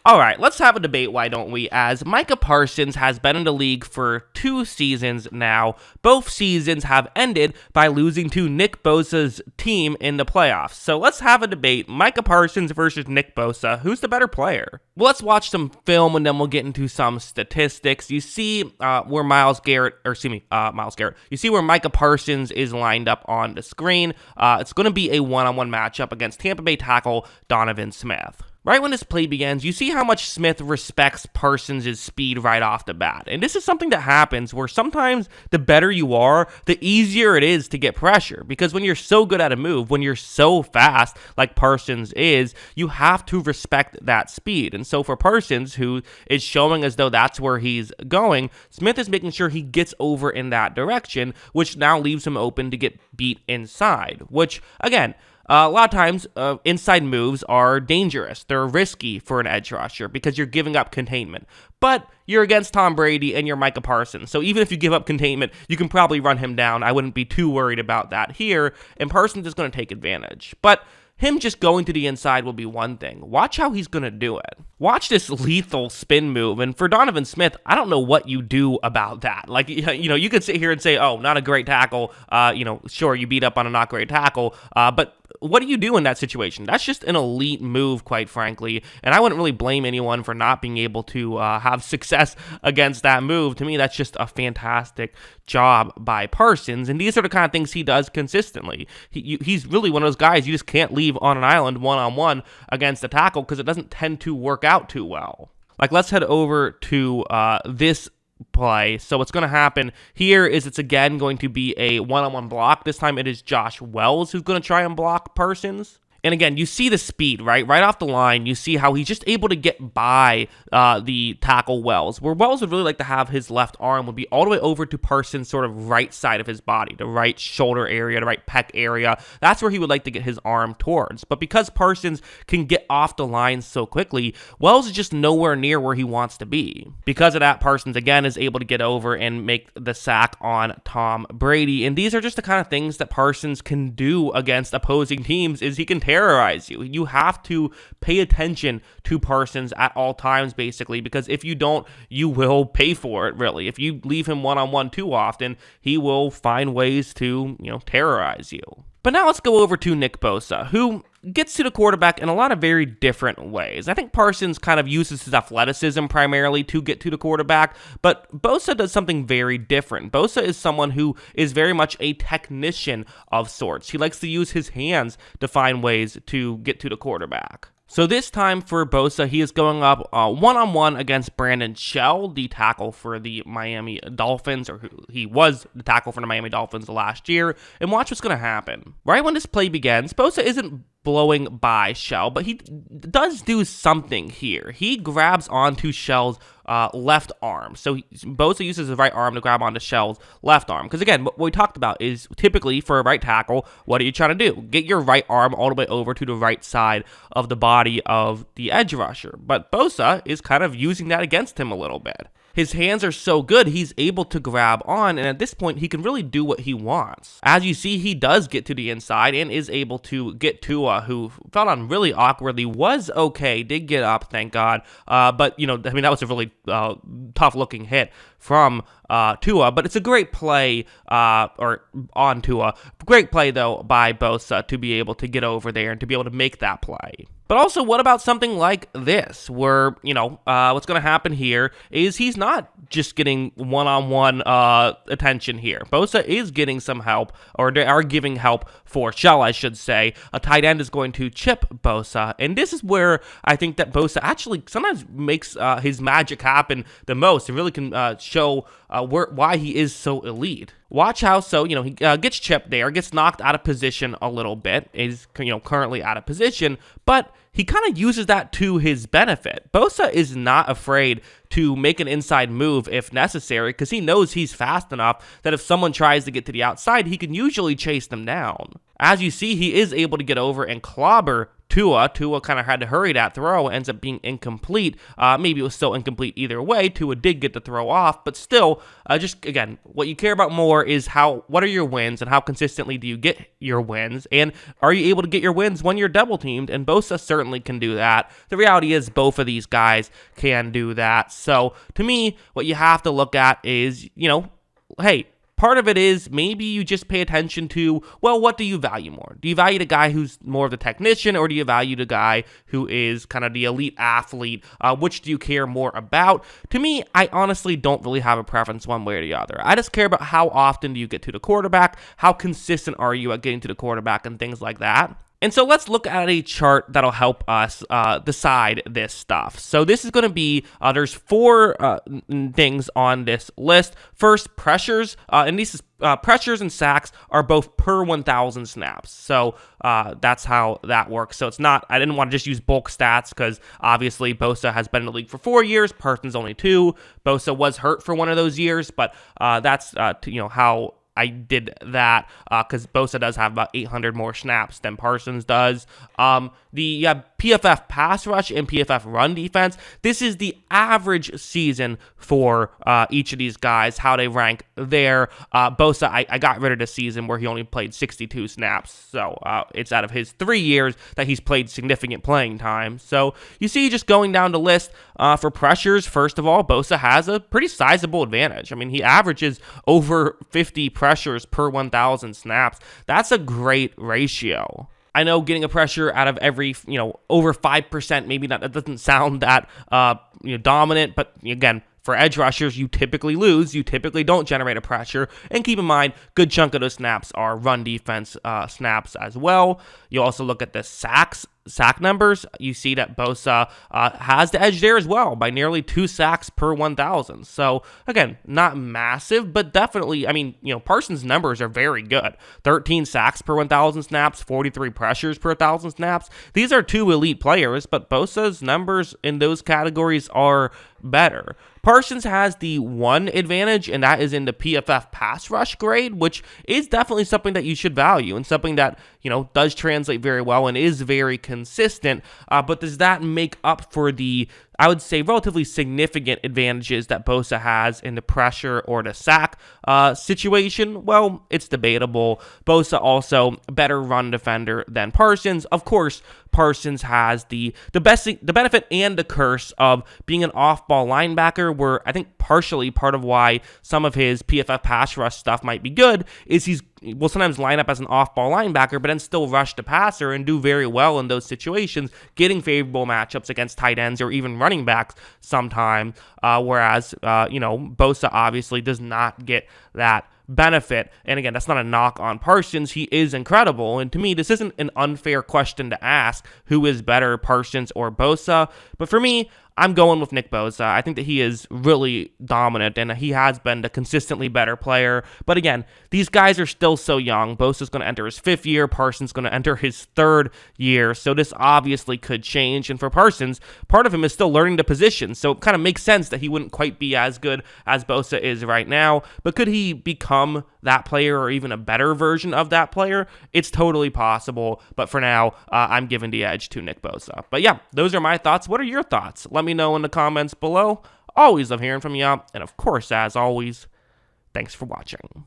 Alright, let's have a debate, why don't we, as Micah Parsons has been in the league for 2 seasons now. Both seasons have ended by losing to Nick Bosa's team in the playoffs. So let's have a debate, Micah Parsons versus Nick Bosa. Who's the better player? Well, let's watch some film and then we'll get into some statistics. You see where You see where Micah Parsons is lined up on the screen. It's going to be a one-on-one matchup against Tampa Bay tackle Donovan Smith. Right when this play begins, you see how much Smith respects Parsons' speed right off the bat. And this is something that happens where sometimes the better you are, the easier it is to get pressure. Because when you're so good at a move, when you're so fast like Parsons is, you have to respect that speed. And so for Parsons, who is showing as though that's where he's going, Smith is making sure he gets over in that direction, which now leaves him open to get beat inside. Which, again, a lot of times, inside moves are dangerous. They're risky for an edge rusher because you're giving up containment. But you're against Tom Brady and you're Micah Parsons. So even if you give up containment, you can probably run him down. I wouldn't be too worried about that here. And Parsons is going to take advantage. But him just going to the inside will be one thing. Watch how he's going to do it. Watch this lethal spin move. And for Donovan Smith, I don't know what you do about that. Like, you could sit here and say, oh, not a great tackle. Sure, you beat up on a not great tackle. But what do you do in that situation? That's just an elite move, quite frankly, and I wouldn't really blame anyone for not being able to have success against that move. To me, that's just a fantastic job by Parsons, and these are the kind of things he does consistently. He's really one of those guys you just can't leave on an island one-on-one against a tackle because it doesn't tend to work out too well. Like, let's head over to this play. So what's going to happen here is it's again going to be a one-on-one block. This time it is Josh Wells who's going to try and block Parsons. And again, you see the speed, right? Right off the line, you see how he's just able to get by the tackle Wells. Where Wells would really like to have his left arm would be all the way over to Parsons' sort of right side of his body, the right shoulder area, the right pec area. That's where he would like to get his arm towards. But because Parsons can get off the line so quickly, Wells is just nowhere near where he wants to be. Because of that, Parsons again is able to get over and make the sack on Tom Brady. And these are just the kind of things that Parsons can do against opposing teams, is he can terrorize you. You have to pay attention to Parsons at all times, basically, because if you don't, you will pay for it, really. If you leave him one-on-one too often, he will find ways to, terrorize you. But now let's go over to Nick Bosa, who gets to the quarterback in a lot of very different ways. I think Parsons kind of uses his athleticism primarily to get to the quarterback, but Bosa does something very different. Bosa is someone who is very much a technician of sorts. He likes to use his hands to find ways to get to the quarterback. So this time for Bosa, he is going up one-on-one against Brandon Shell, the tackle for the Miami Dolphins, or he was the tackle for the Miami Dolphins last year. And watch what's going to happen. Right when this play begins, Bosa isn't blowing by Shell, but he does do something here. He grabs onto Shell's left arm. So Bosa uses his right arm to grab onto Shell's left arm. Because again, what we talked about is typically for a right tackle, what are you trying to do? Get your right arm all the way over to the right side of the body of the edge rusher. But Bosa is kind of using that against him a little bit. His hands are so good, he's able to grab on, and at this point, he can really do what he wants. As you see, he does get to the inside and is able to get Tua, who fell on really awkwardly, was okay, did get up, thank God, but, that was a really tough-looking hit from Tua, but it's a great play, on Tua. Great play, though, by Bosa to be able to get over there and to be able to make that play. But also, what about something like this, where, what's going to happen here is he's not just getting one-on-one attention here. Bosa is getting some help, or they are giving help for Shell, I should say. A tight end is going to chip Bosa, and this is where I think that Bosa actually sometimes makes his magic happen the most. It really can show why he is so elite. Watch how, he gets chipped there, gets knocked out of position a little bit, is, currently out of position, but he kind of uses that to his benefit. Bosa is not afraid to make an inside move if necessary, because he knows he's fast enough that if someone tries to get to the outside, he can usually chase them down. As you see, he is able to get over and clobber Tua. Tua kind of had to hurry that throw, ends up being incomplete. Maybe it was still incomplete either way. Tua did get the throw off, but still, just again, what you care about more is what are your wins and how consistently do you get your wins, and are you able to get your wins when you're double teamed? And Bosa certainly can do that. The reality is both of these guys can do that. So to me, what you have to look at is, hey, part of it is maybe you just pay attention to, well, what do you value more? Do you value the guy who's more of the technician, or do you value the guy who is kind of the elite athlete? Which do you care more about? To me, I honestly don't really have a preference one way or the other. I just care about how often do you get to the quarterback, how consistent are you at getting to the quarterback, and things like that. And so let's look at a chart that'll help us decide this stuff. So this is going to be, there's 4 things on this list. First, pressures, and these pressures and sacks are both per 1,000 snaps. So that's how that works. So it's not, I didn't want to just use bulk stats because obviously Bosa has been in the league for 4 years, Parsons only 2. Bosa was hurt for one of those years, but that's how I did that because Bosa does have about 800 more snaps than Parsons does. The PFF pass rush and PFF run defense, this is the average season for each of these guys, how they rank there. Bosa, I got rid of the season where he only played 62 snaps. So it's out of his 3 years that he's played significant playing time. So you see, just going down the list for pressures, first of all, Bosa has a pretty sizable advantage. I mean, he averages over 50 pressures per 1,000 snaps. That's a great ratio. I know getting a pressure out of every, over 5%, maybe that doesn't sound that dominant, but again, for edge rushers, you typically lose. You typically don't generate a pressure. And keep in mind, good chunk of those snaps are run defense snaps as well. You also look at the sack numbers. You see that Bosa has the edge there as well by nearly 2 sacks per 1,000. So again, not massive, but definitely, Parsons' numbers are very good. 13 sacks per 1,000 snaps, 43 pressures per 1,000 snaps. These are 2 elite players, but Bosa's numbers in those categories are better. Parsons has the one advantage, and that is in the PFF pass rush grade, which is definitely something that you should value and something that, does translate very well and is very consistent. But does that make up for the, I would say, relatively significant advantages that Bosa has in the pressure or the sack situation? Well, it's debatable. Bosa also a better run defender than Parsons. Of course, Parsons has the benefit and the curse of being an off-ball linebacker, where I think partially part of why some of his PFF pass rush stuff might be good is he will sometimes line up as an off-ball linebacker, but then still rush the passer and do very well in those situations, getting favorable matchups against tight ends or even running backs sometimes, whereas, Bosa obviously does not get that benefit. And again, that's not a knock on Parsons. He is incredible. And to me, this isn't an unfair question to ask who is better, Parsons or Bosa. But for me, I'm going with Nick Bosa. I think that he is really dominant, and he has been the consistently better player. But again, these guys are still so young. Bosa's going to enter his 5th year. Parsons going to enter his 3rd year. So this obviously could change. And for Parsons, part of him is still learning the position. So it kind of makes sense that he wouldn't quite be as good as Bosa is right now. But could he become that player or even a better version of that player? It's totally possible. But for now, I'm giving the edge to Nick Bosa. But yeah, those are my thoughts. What are your thoughts? Let me know in the comments below. Always love hearing from you. And of course, as always, thanks for watching.